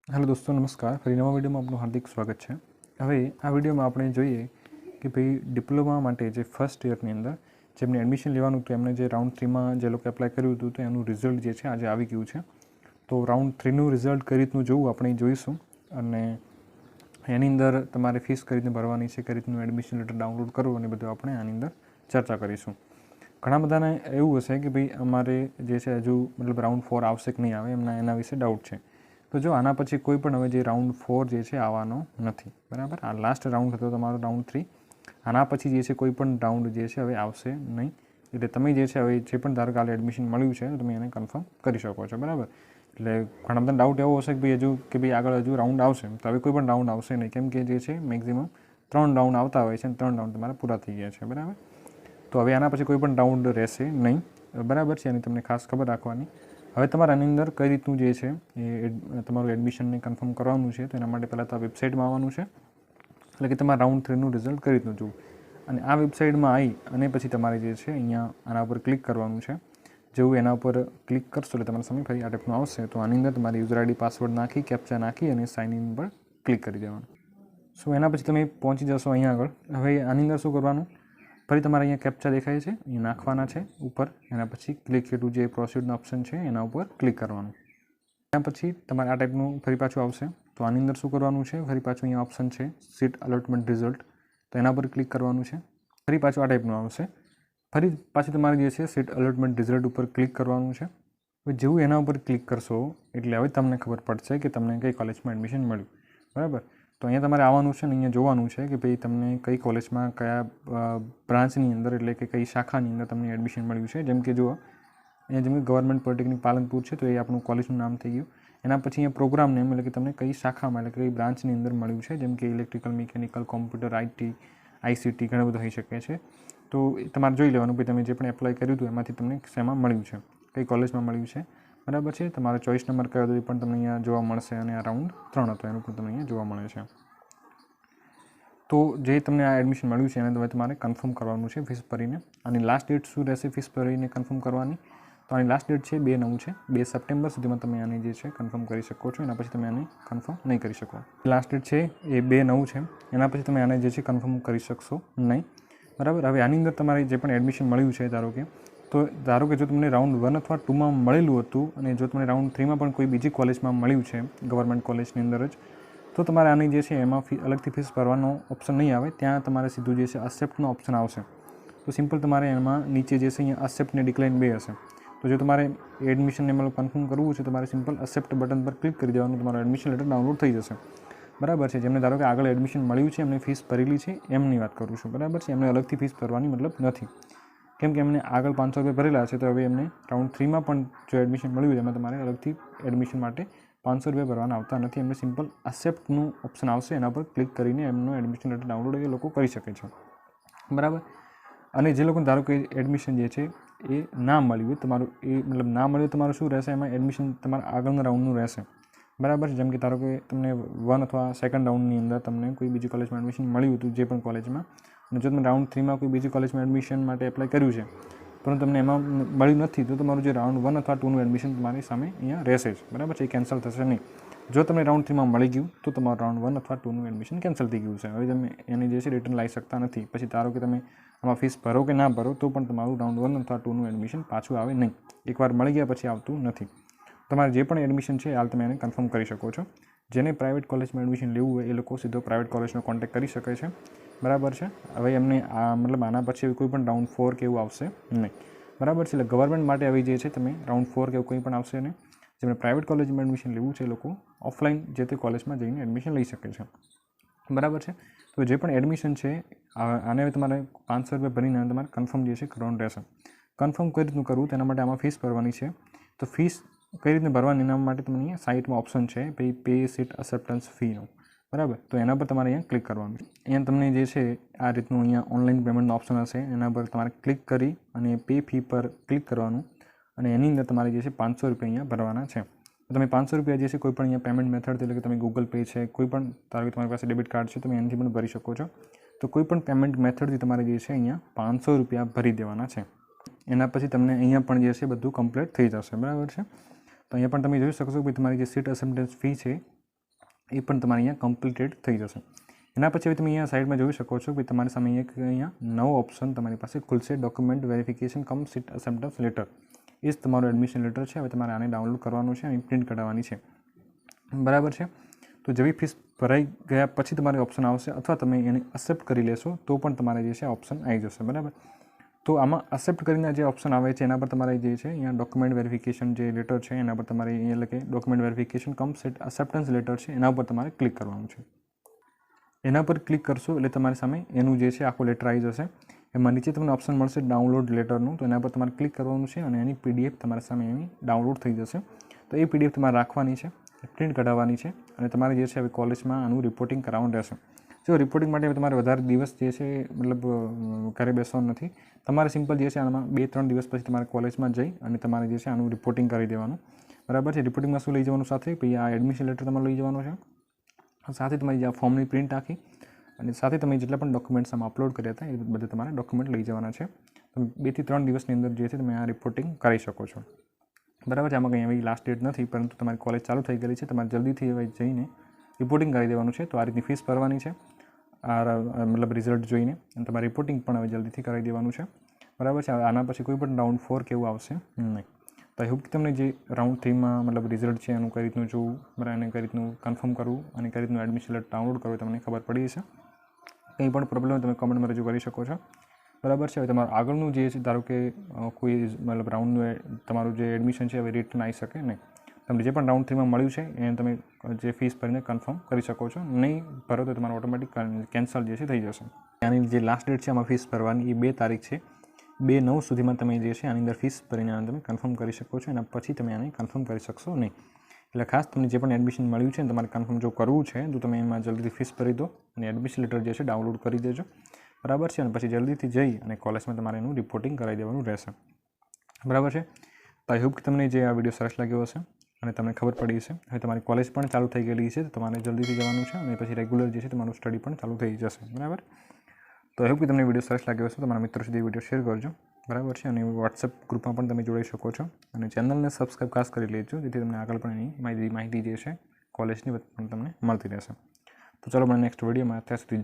Hello दोस्तों, नमस्कार। फरी नवा विडियो में आपનું हार्दिक સ્વાગત છે। હવે આ વિડિયોમાં આપણે જોઈએ કે ભાઈ ડિપ્લોમા માટે જે ફર્સ્ટ યરની અંદર જેમને એડમિશન લેવાનું હતું એમને જે રાઉન્ડ 3 માં જે લોકો એપ્લાય કર્યું હતું તો એનું રિઝલ્ટ જે છે આજે આવી ગયું છે। તો રાઉન્ડ 3 નું રિઝલ્ટ કઈ રીતનું જોવું આપણે જોઈશું અને એની અંદર તમારે ફીસ કઈ રીતની ભરવાની છે, કઈ રીતનું એડમિશન લેટર ડાઉનલોડ કરવું અને બધું આપણે આની અંદર ચર્ચા કરીશું। ઘણા બધાને એવું હશે કે ભાઈ અમારે જે છે હજુ મતલબ રાઉન્ડ 4 આવશે કે નહીં આવે એના વિશે ડાઉટ છે। તો જો આના પછી કોઈ પણ હવે જે રાઉન્ડ 4 જે છે આવવાનો નથી, બરાબર। આ લાસ્ટ રાઉન્ડ હતો તમારો રાઉન્ડ 3। આના પછી જે છે કોઈ પણ રાઉન્ડ જે છે હવે આવશે નહીં। એટલે તમે જે છે હવે જે પણ ધારો કાલે એડમિશન મળ્યું છે તમે એને કન્ફર્મ કરી શકો છો, બરાબર। એટલે ઘણા બધા ડાઉટ એવો હશે કે ભાઈ આગળ હજુ રાઉન્ડ આવશે, તો હવે કોઈ પણ રાઉન્ડ આવશે નહીં, કેમ કે જે છે મેક્સિમમ 3 રાઉન્ડ આવતા હોય છે અને 3 રાઉન્ડ તમારા પૂરા થઈ ગયા છે, બરાબર। તો હવે આના પછી કોઈ પણ રાઉન્ડ રહેશે નહીં, બરાબર છે। એની તમને ખાસ ખબર રાખવાની। હવે તમારે આની અંદર કઈ રીતનું જે છે એ તમારું એડમિશનને કન્ફર્મ કરવાનું છે, તો એના માટે પહેલાં તો આ વેબસાઇટમાં આવવાનું છે, એટલે કે તમારા રાઉન્ડ 3નું રિઝલ્ટ કઈ રીતનું જોવું। અને આ વેબસાઇટમાં આવી અને પછી તમારે જે છે અહીંયા આના ઉપર ક્લિક કરવાનું છે। જેવું એના ઉપર ક્લિક કરશો એટલે તમારા સામે ફરી આ ટાઈપનું આવશે। તો આની અંદર તમારી યુઝર આઈડી પાસવર્ડ નાખી કેપ્ચા નાખી અને સાઇન ઇન પર ક્લિક કરી દેવાનું। સો એના પછી તમે પહોંચી જશો અહીંયા આગળ। હવે આની અંદર શું કરવાનું, ફરી તમારે અહીંયા કેપ્ચા દેખાય છે, એ નાખવાના છે ઉપર। એના પછી ક્લિક ટુ જે પ્રોસીડનો ઓપ્શન છે એના ઉપર ક્લિક કરવાનું। એના પછી તમારે આ ટાઈપનું ફરી પાછું આવશે। તો આની અંદર શું કરવાનું છે, ફરી પાછું અહીંયા ઓપ્શન છે સીટ અલોટમેન્ટ રિઝલ્ટ, તો એના પર ક્લિક કરવાનું છે। ફરી પાછું આ ટાઈપનું આવશે। ફરી પાછી તમારે જે છે સીટ અલોટમેન્ટ રિઝલ્ટ ઉપર ક્લિક કરવાનું છે। હવે જેવું એના ઉપર ક્લિક કરશો એટલે હવે તમને ખબર પડશે કે તમને કઈ કોલેજમાં એડમિશન મળ્યું, બરાબર। તો અહીંયા તમારે આવવાનું છે ને અહીંયા જોવાનું છે કે ભાઈ તમને કઈ કોલેજમાં કયા બ્રાન્ચની અંદર એટલે કે કઈ શાખાની અંદર તમને એડમિશન મળ્યું છે। જેમ કે જુઓ અહીંયા જેમ કે ગવર્મેન્ટ પોલિટેકનિક પાલનપુર છે, તો એ આપણું કોલેજનું નામ થઈ ગયું। એના પછી અહીંયા પ્રોગ્રામ નેમ એટલે કે તમને કઈ શાખામાં એટલે કઈ બ્રાન્ચની અંદર મળ્યું છે, જેમ કે electrical, mechanical, computer, IT, ICT ઘણું બધું હોઈ શકે છે। તો તમારે જોઈ લેવાનું કે તમે જે પણ એપ્લાય કર્યું હતું એમાંથી તમને શેમાં મળ્યું છે, કઈ કોલેજમાં મળ્યું છે, બરાબર છે। તમારો ચોઈસ નંબર કયો હતો એ પણ તમને અહીંયા જોવા મળશે અને આ રાઉન્ડ 3 હતો એનું પણ તમને અહીંયા જોવા મળે છે। તો જે તમને આ એડમિશન મળ્યું છે એને તમારે કન્ફર્મ કરવાનું છે ફીસ ભરીને। આની લાસ્ટ ડેટ શું રહેશે ફીસ ભરીને કન્ફર્મ કરવાની, તો આની લાસ્ટ ડેટ છે 2/9 છે। 2 સપ્ટેમ્બર સુધીમાં તમે આની જે છે કન્ફર્મ કરી શકો છો, એના પછી તમે આને કન્ફર્મ નહીં કરી શકો। લાસ્ટ ડેટ છે એ 2/9 છે, એના પછી તમે આને જે છે કન્ફર્મ કરી શકશો નહીં, બરાબર। હવે આની અંદર તમારે જે પણ એડમિશન મળ્યું છે ધારો કે જો તમને રાઉન્ડ 1 અથવા 2માં મળેલું હતું અને જો તમને રાઉન્ડ 3માં પણ કોઈ બીજી કોલેજમાં મળ્યું છે ગવર્મેન્ટ કોલેજની અંદર જ, તો તમારે આની જે છે એમાં અલગથી ફીસ ભરવાનો ઓપ્શન નહીં આવે। ત્યાં તમારે સીધું જે છે અક્સેપ્ટનો ઓપ્શન આવશે। તો સિમ્પલ તમારે એમાં નીચે જે છે અહીંયા અક્સેપ્ટ ને ડિક્લાઇન 2 હશે। તો જો તમારે એડમિશનને મતલબ કન્ફર્મ કરવું છે તમારે સિમ્પલ અક્સેપ્ટ બટન પર ક્લિક કરી દેવાનું, તમારું એડમિશન લેટર ડાઉનલોડ થઈ જશે, બરાબર છે। જેમને ધારો કે આગળ એડમિશન મળ્યું છે એમને ફીસ ભરેલી છે એમની વાત કરું છું, બરાબર છે। એમને અલગથી ફીસ ભરવાની મતલબ નથી, કેમ કે એમને આગળ 500 રૂપિયા ભરેલા છે, તો હવે એમને રાઉન્ડ 3માં પણ જો એડમિશન મળ્યું છે એમાં તમારે અલગથી એડમિશન માટે 500 રૂપિયા ભરવાના આવતા નથી। એમને સિમ્પલ અક્સેપ્ટનું ઓપ્શન આવશે, એના પર ક્લિક કરીને એમનું એડમિશન લેટર ડાઉનલોડ એ લોકો કરી શકે છે, બરાબર। અને જે લોકોને ધારો કે એડમિશન જે છે એ ના મળ્યું તમારું એ મતલબ ના મળ્યું તમારું શું રહેશે, એમાં એડમિશન તમારા આગળના રાઉન્ડનું રહેશે, બરાબર છે। જેમ કે ધારો કે તમને 1 અથવા 2nd રાઉન્ડની અંદર તમને કોઈ બીજી કોલેજમાં એડમિશન મળ્યું હતું જે પણ કોલેજમાં, અને જો તમે રાઉન્ડ 3માં કોઈ બીજી કોલેજમાં એડમિશન માટે એપ્લાય કર્યું છે પરંતુ તમને એમાં મળ્યું નથી, તો તમારું જે રાઉન્ડ 1 અથવા 2નું એડમિશન તમારી સામે અહીંયા રહેશે જ, બરાબર છે। એ કેન્સલ થશે નહીં। જો તમને રાઉન્ડ 3માં મળી ગયું તો તમારું રાઉન્ડ 1 અથવા 2નું એડમિશન કેન્સલ થઈ ગયું છે। હવે તમે એની જે છે રિટર્ન લાવી શકતા નથી। પછી ધારો કે તમે આમાં ફીસ ભરો કે ના ભરો તો પણ તમારું રાઉન્ડ 1 અથવા 2નું એડમિશન પાછું આવે નહીં। એકવાર મળી ગયા પછી આવતું નથી। તમારે જે પણ એડમિશન છે હાલ તમે એને કન્ફર્મ કરી શકો છો। જેને પ્રાઇવેટ કોલેજમાં એડમિશન લેવું હોય એ લોકો સીધો પ્રાઇવેટ કોલેજનો કોન્ટેક્ટ કરી શકે છે, બરાબર છે। હવે એમને મતલબ આના પછી કોઈ પણ રાઉન્ડ 4 કે એવું આવશે નહીં, બરાબર છે। એટલે ગવર્મેન્ટ માટે આવી જે છે તમે રાઉન્ડ 4 કે એવું કંઈ પણ આવશે નહીં। જેમને પ્રાઇવેટ કોલેજમાં એડમિશન લેવું છે એ લોકો ઓફલાઈન જે તે કોલેજમાં જઈને એડમિશન લઈ શકે છે, બરાબર છે। તો જે પણ એડમિશન છે આને હવે તમારે 500 રૂપિયા ભરીને તમારે કન્ફર્મ જે છે કરવાનું રહેશે। કન્ફર્મ કઈ રીતનું કરવું તેના માટે આમાં ફીસ ભરવાની છે। તો ફીસ કઈ રીતને ભરવાની એના માટે તમને અહીંયા સાઇટમાં ઓપ્શન છે ભાઈ પે સીટ અક્સેપ્ટન્સ ફીનો, બરાબર। તો એના પર તમારે અહીંયા ક્લિક કરવાનું છે। અહીંયા તમને જે છે આ રીતનું અહીંયા ઓનલાઈન પેમેન્ટનો ઓપ્શન હશે, એના પર તમારે ક્લિક કરી અને પે ફી પર ક્લિક કરવાનું અને એની અંદર તમારે જે છે 500 રૂપિયા અહીંયા ભરવાના છે। તો તમે 500 રૂપિયા જે છે કોઈ પણ અહીંયા પેમેન્ટ મેથડ એટલે કે તમે ગૂગલ પે છે, કોઈ પણ ધારો કે તમારી પાસે ડેબિટ કાર્ડ છે તમે એનાથી પણ ભરી શકો છો। તો કોઈ પણ પેમેન્ટ મેથડથી તમારે જે છે અહીંયા 500 રૂપિયા ભરી દેવાના છે। એના પછી તમને અહીંયા પણ જે છે બધું કમ્પ્લીટ થઈ જશે, બરાબર છે। તો અહીંયા પણ તમે જોઈ શકશો કે તમારી જે સીટ અસેપ્ટન્સ ફી છે એ પણ તમારે અહીંયા કમ્પ્લીટેડ થઈ જશે. એના પછી તમે અહીંયા સાઈડમાં જોઈ શકો છો કે તમારી સામે અહીંયા નવો ઓપ્શન તમારી પાસે ખુલશે, ડોક્યુમેન્ટ વેરિફિકેશન કમ સીટ એક્સેપ્ટન્સ લેટર. એ જ તમારું એડમિશન લેટર છે. હવે તમારે આને ડાઉનલોડ કરવાનું છે અને પ્રિન્ટ કઢાવવાની છે, બરાબર છે. તો જેવી ફીસ ભરાઈ ગયા પછી તમારે ઓપ્શન આવશે, અથવા તમે એને એક્સેપ્ટ કરી લેશો તો પણ તમારે જે છે આ ઓપ્શન આવી જશે, બરાબર. તો આમાં એક્સેપ્ટ કરીને જે ઓપ્શન આવે છે એના પર તમારે જે છે અહીંયા ડોક્યુમેન્ટ વેરિફિકેશન જે લેટર છે એના પર તમારે એટલે કે ડોક્યુમેન્ટ વેરિફિકેશન કમ સીટ એક્સેપ્ટન્સ લેટર છે એના ઉપર તમારે ક્લિક કરવાનું છે. એના પર ક્લિક કરશો એટલે તમારી સામે એનું જે છે આખું લેટર આવી જશે. એમાં નીચે તમને ઓપ્શન મળશે ડાઉનલોડ લેટરનું, તો એના પર તમારે ક્લિક કરવાનું છે અને એની PDF તમારા સામે એની ડાઉનલોડ થઈ જશે. તો એ PDF તમારે રાખવાની છે, પ્રિન્ટ કઢાવવાની છે અને તમારે જે છે હવે કોલેજમાં આનું રિપોર્ટિંગ કરાવવાનું રહેશે. જો રિપોર્ટિંગ માટે તમારે વધારે દિવસ જે છે મતલબ ઘરે બેસવાનું નથી. તમારે સિમ્પલ જે છે આમાં 2-3 દિવસ પછી તમારે કોલેજમાં જઈ અને તમારે જે છે આનું રિપોર્ટિંગ કરી દેવાનું, બરાબર છે. રિપોર્ટિંગમાં શું લઈ જવાનું સાથે, પછી આ એડમિશન લેટર તમારે લઈ જવાનું છે, સાથે તમારી જે આ ફોર્મની પ્રિન્ટ આખી, અને સાથે તમે જેટલા પણ ડોક્યુમેન્ટ્સ આમાં અપલોડ કર્યા હતા એ બધા તમારે ડોક્યુમેન્ટ લઈ જવાના છે. તમે 2 થી 3 દિવસની અંદર જે છે તમે આ રિપોર્ટિંગ કરી શકો છો, બરાબર છે. આમાં કંઈ એવી લાસ્ટ ડેટ નથી, પરંતુ તમારી કોલેજ ચાલુ થઈ ગયેલી છે, તમારે જલ્દીથી હવે જઈને રિપોર્ટિંગ કરી દેવાનું છે. તો આ રીતની ફીસ ભરવાની છે, આ મતલબ રિઝલ્ટ જોઈને, અને તમારે રિપોર્ટિંગ પણ હવે જલ્દીથી કરાવી દેવાનું છે, બરાબર છે. આના પછી કોઈ પણ રાઉન્ડ 4 કે એવું આવશે નહીં. તો આઈ હોપ કે તમને જે રાઉન્ડ 3માં મતલબ રિઝલ્ટ છે એનું કઈ રીતનું જોવું, બરાબર, અને કઈ રીતનું કન્ફર્મ કરવું અને કઈ રીતનું એડમિશન લેટર ડાઉનલોડ કરવું તમને ખબર પડી હશે. કંઈ પણ પ્રોબ્લેમ હોય તમે કમેન્ટમાં રજૂ કરી શકો છો, બરાબર છે. હવે તમારું આગળનું જે છે, ધારો કે કોઈ મતલબ રાઉન્ડનું તમારું જે એડમિશન છે હવે રિટર્ન આવી શકે નહીં. તમને જે પણ રાઉન્ડ 3માં મળ્યું છે એને તમે જે ફીસ ભરીને કન્ફર્મ કરી શકો છો. નહીં ભરો તો તમારું ઓટોમેટિક કેન્સલ જે છે થઈ જશે. આની જે લાસ્ટ ડેટ છે આમાં ફીસ ભરવાની એ 2 તારીખ છે. 2/9 સુધીમાં તમે જે છે આની અંદર ફીસ ભરીને તમે કન્ફર્મ કરી શકો છો. એના પછી તમે આને કન્ફર્મ કરી શકશો નહીં. એટલે ખાસ તમને જે પણ એડમિશન મળ્યું છે તમારે કન્ફર્મ જો કરવું છે તો તમે એમાં જલ્દીથી ફીસ ભરી દો અને એડમિશન લેટર જે છે ડાઉનલોડ કરી દેજો, બરાબર છે. અને પછી જલ્દીથી જઈ અને કોલેજમાં તમારે એનું રિપોર્ટિંગ કરાવી દેવાનું રહેશે, બરાબર છે. તો આઈ હોપ કે તમને જે આ વિડીયો સરસ લાગ્યો હશે અને તમને ખબર પડી હશે. હવે તમારી કોલેજ પણ ચાલુ થઈ ગયેલી છે, તો તમારે જલ્દીથી જવાનું છે અને પછી રેગ્યુલર જે છે તમારું સ્ટડી પણ ચાલુ થઈ જશે, બરાબર. તો આઈ હોપ કે તમને વિડીયો સરસ લાગ્યો હશે. તમારા મિત્રો સુધી વિડીયો શેર કરજો, બરાબર છે. અને વોટ્સએપ ગ્રુપમાં પણ તમે જોડાઈ શકો છો અને ચેનલને સબસ્ક્રાઈબ ખાસ કરી લેજો, જેથી તમને આગળ પણ એની માહિતી જે છે કોલેજની પણ તમને મળતી રહેશે. તો ચાલો મને નેક્સ્ટ વિડીયોમાં, ત્યાં સુધી